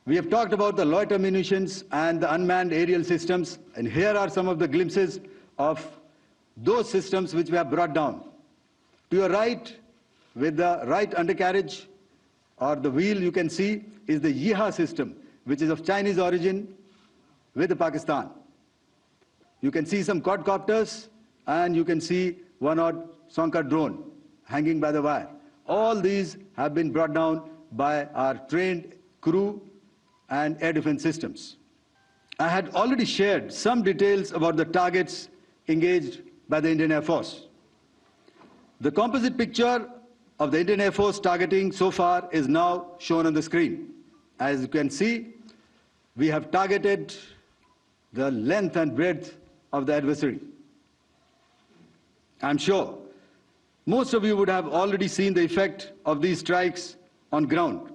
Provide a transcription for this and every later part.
We have talked about the loiter munitions and the unmanned aerial systems, and here are some of the glimpses of those systems which we have brought down. To your right, with the right undercarriage or the wheel, you can see is the Yeeha system, which is of Chinese origin with Pakistan. You can see some quadcopters, and you can see one odd Sonka drone hanging by the wire. All these have been brought down by our trained crew and air defense systems. I had already shared some details about the targets engaged by the Indian Air Force. The composite picture of the Indian Air Force targeting so far is now shown on the screen. As you can see, we have targeted the length and breadth of the adversary. I'm sure most of you would have already seen the effect of these strikes on ground,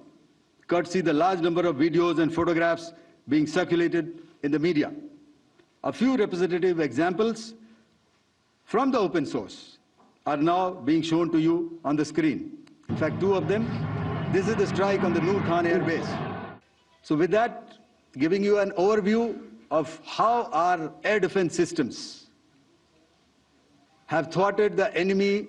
courtesy the large number of videos and photographs being circulated in the media. A few representative examples from the open source are now being shown to you on the screen. In fact, two of them. This is the strike on the Noor Khan Air Base. So with that, giving you an overview of how our air defense systems have thwarted the enemy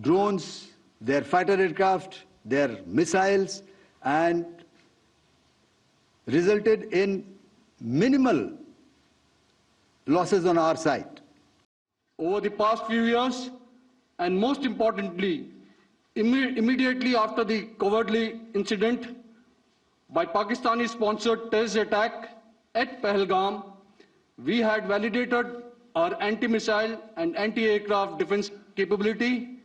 drones, their fighter aircraft, their missiles, and resulted in minimal losses on our side. Over the past few years, and most importantly, immediately after the cowardly incident by Pakistani-sponsored terrorist attack at Pahalgam, we had validated our anti-missile and anti-aircraft defense capability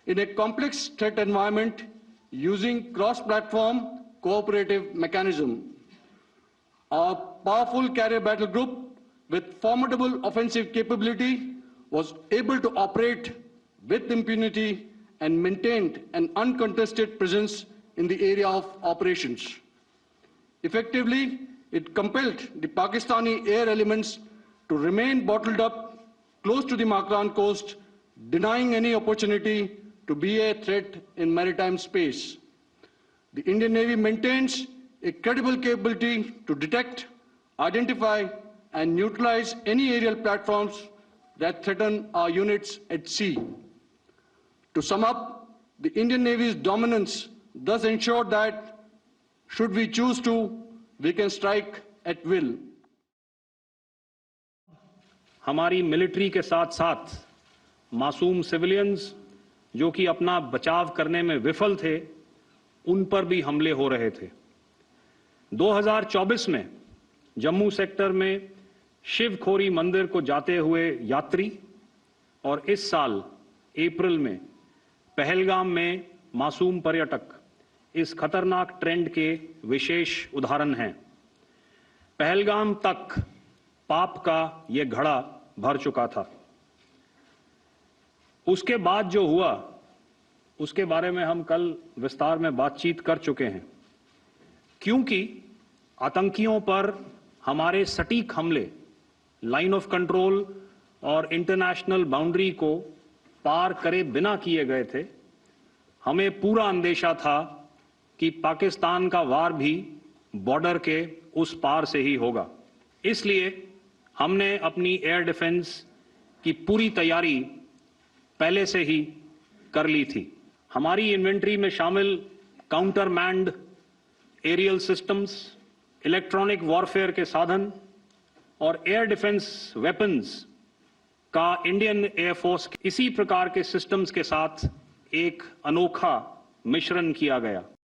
in a complex threat environment using cross-platform cooperative mechanism. Our powerful carrier battle group with formidable offensive capability was able to operate with impunity and maintained an uncontested presence in the area of operations. Effectively, it compelled the Pakistani air elements to remain bottled up close to the Makran coast, denying any opportunity to be a threat in maritime space. The Indian Navy maintains a credible capability to detect, identify, and neutralize any aerial platforms that threaten our units at sea. To sum up, the Indian Navy's dominance thus ensured that, should we choose to, we can strike at will. हमारी military के साथ साथ मासूम civilians जो कि अपना बचाव करने में विफल थे, उन पर भी हमले हो रहे थे। 2024 में जम्मू सेक्टर में शिवखोरी मंदिर को जाते हुए यात्री और इस साल अप्रैल में पहलगाम में मासूम पर्यटक इस खतरनाक ट्रेंड के विशेष उदाहरण हैं। पहलगाम तक पाप का ये घड़ा भर चुका था। उसके बाद जो हुआ, उसके बारे में हम कल विस्तार में बातचीत कर चुके हैं। क्योंकि आतंकियों पर हमारे सटीक हमले लाइन ऑफ कंट्रोल और इंटरनेशनल बाउंड्री को पार करे बिना किए गए थे, हमें पूरा अंदेशा था कि पाकिस्तान का वार भी बॉर्डर के उस पार से ही होगा। इसलिए हमने अपनी एयर डिफेंस की पूरी तैयारी पहले से ही कर ली थी। हमारी इन्वेंट्री में शामिल counter manned aerial systems, electronic warfare के साधन और एयर डिफेंस वेपन्स का इंडियन एयरफोर्स इसी प्रकार के सिस्टम्स के साथ एक अनोखा मिश्रण किया गया।